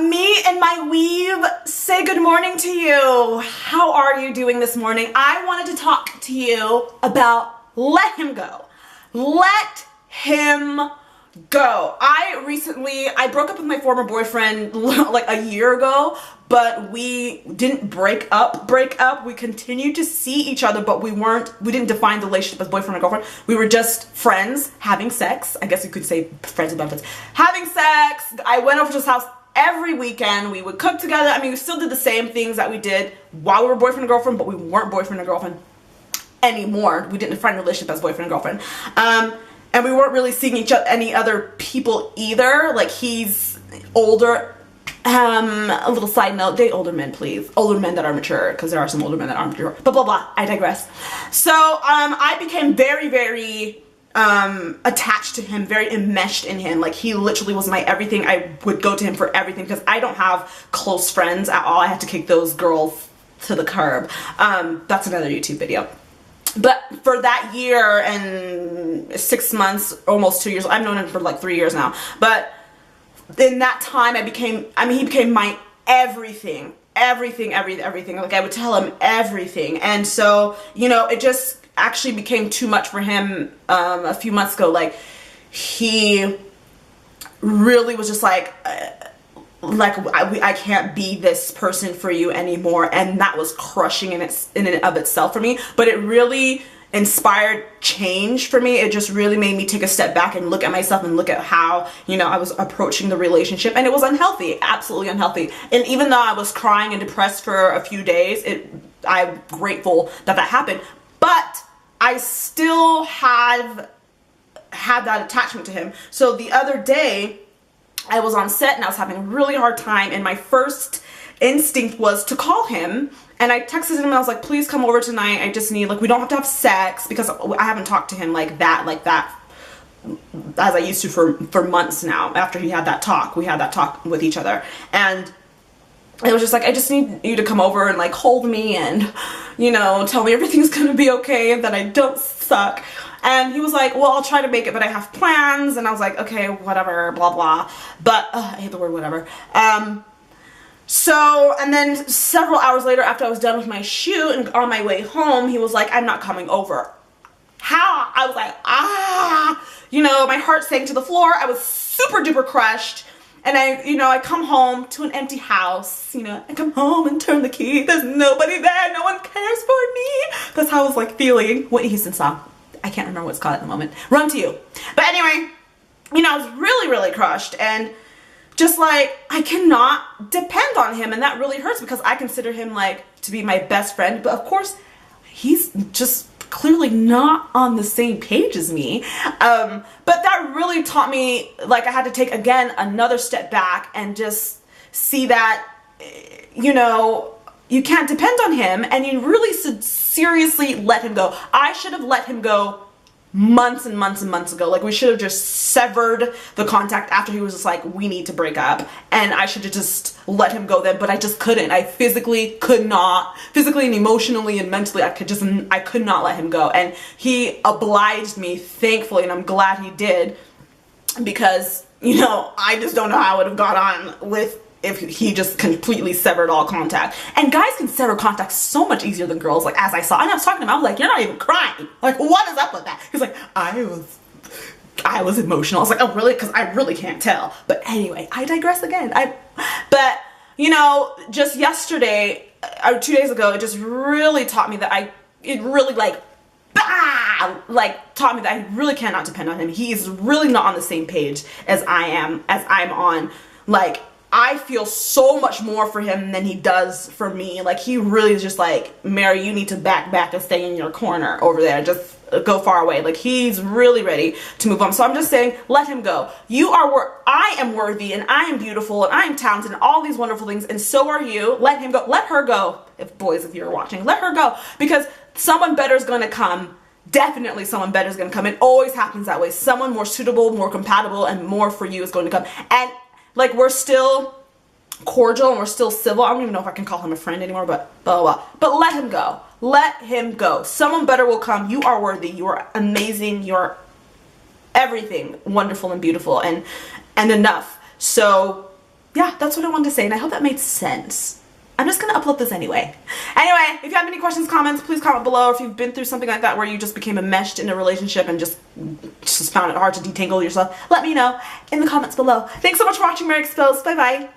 Me and my weave say good morning to you. How are you doing this morning? I wanted to talk to you about let him go. Let him go. I broke up with my former boyfriend like a year ago, but we didn't break up. We continued to see each other, but we didn't define the relationship as boyfriend and girlfriend. We were just friends having sex. I guess you could say friends with benefits. Having sex. I went over to his house every weekend. We would cook together. I mean, we still did the same things that we did while we were boyfriend and girlfriend, but we weren't boyfriend and girlfriend anymore. We didn't define the relationship as boyfriend and girlfriend. And we weren't really seeing any other people either. Like, he's older. A little side note, date older men, please. Older men that are mature, because there are some older men that aren't mature. But blah, blah, I digress. So, I became very, very attached to him, very enmeshed in him. Like, he literally was my everything. I would go to him for everything because I don't have close friends at all. I had to kick those girls to the curb. That's another YouTube video. But for that year and 6 months, almost 2 years, I've known him for like 3 years now. But in that time, he became my everything. Everything. Like, I would tell him everything. And so, you know, it just actually became too much for him a few months ago. Like, he really was just like I can't be this person for you anymore, and that was crushing in and of itself for me. But it really inspired change for me. It just really made me take a step back and look at myself and look at how, you know, I was approaching the relationship, and it was unhealthy, absolutely unhealthy. And even though I was crying and depressed for a few days, I'm grateful that happened, but I still had that attachment to him. So the other day, I was on set and I was having a really hard time, and my first instinct was to call him, and I texted him and I was like, please come over tonight. I just need, like, we don't have to have sex, because I haven't talked to him like that as I used to for months now. After he had that talk, we had that talk with each other, and it was just like, I just need you to come over and like hold me and, you know, tell me everything's gonna be okay and that I don't suck. And he was like, well, I'll try to make it, but I have plans. And I was like, okay, whatever, blah, blah. But I hate the word whatever. And then several hours later, after I was done with my shoot and on my way home, he was like, I'm not coming over. How? I was like, you know, my heart sank to the floor. I was super duper crushed. And I come home to an empty house, you know, I come home and turn the key. There's nobody there. No one cares for me. That's how I was like feeling. Whitney Houston song. I can't remember what it's called at the moment. Run to You. But anyway, you know, I was really, really crushed, and just like, I cannot depend on him, and that really hurts because I consider him like to be my best friend, but of course he's just clearly not on the same page as me. But that really taught me, like, I had to take again another step back and just see that, you know, you can't depend on him, and you really should seriously let him go. I should have let him go months and months and months ago. Like, we should have just severed the contact after he was just like, we need to break up. And I should have just let him go then, but I just couldn't. I physically could not. Physically and emotionally and mentally, I could not let him go. And he obliged me, thankfully, and I'm glad he did, because, you know, I just don't know how I would have got on with if he just completely severed all contact. And guys can sever contact so much easier than girls, like, as I saw. And I was talking to him, I was like, you're not even crying. Like, what is up with that? He's like, I was emotional. I was like, oh, really? Because I really can't tell. But anyway, I digress again. But, you know, just yesterday, or 2 days ago, it just really taught me that it really taught me that I really cannot depend on him. He's really not on the same page as I'm on. Like, I feel so much more for him than he does for me. Like, he really is just like, Mary, you need to back and stay in your corner over there. Just go far away. Like, he's really ready to move on. So I'm just saying, let him go. I am worthy, and I am beautiful, and I am talented, and all these wonderful things, and so are you. Let him go. Let her go. If you're watching, let her go, because someone better is going to come. Definitely someone better is going to come. It always happens that way. Someone more suitable, more compatible, and more for you is going to come. And like, we're still cordial and we're still civil. I don't even know if I can call him a friend anymore, but blah, blah, blah. But let him go. Let him go. Someone better will come. You are worthy. You are amazing. You're everything wonderful and beautiful and enough. So yeah, that's what I wanted to say, and I hope that made sense. I'm just gonna upload this anyway. Anyway, if you have any questions, comments, please comment below. If you've been through something like that where you just became enmeshed in a relationship and just found it hard to detangle yourself, let me know in the comments below. Thanks so much for watching Merry Expose. Bye bye.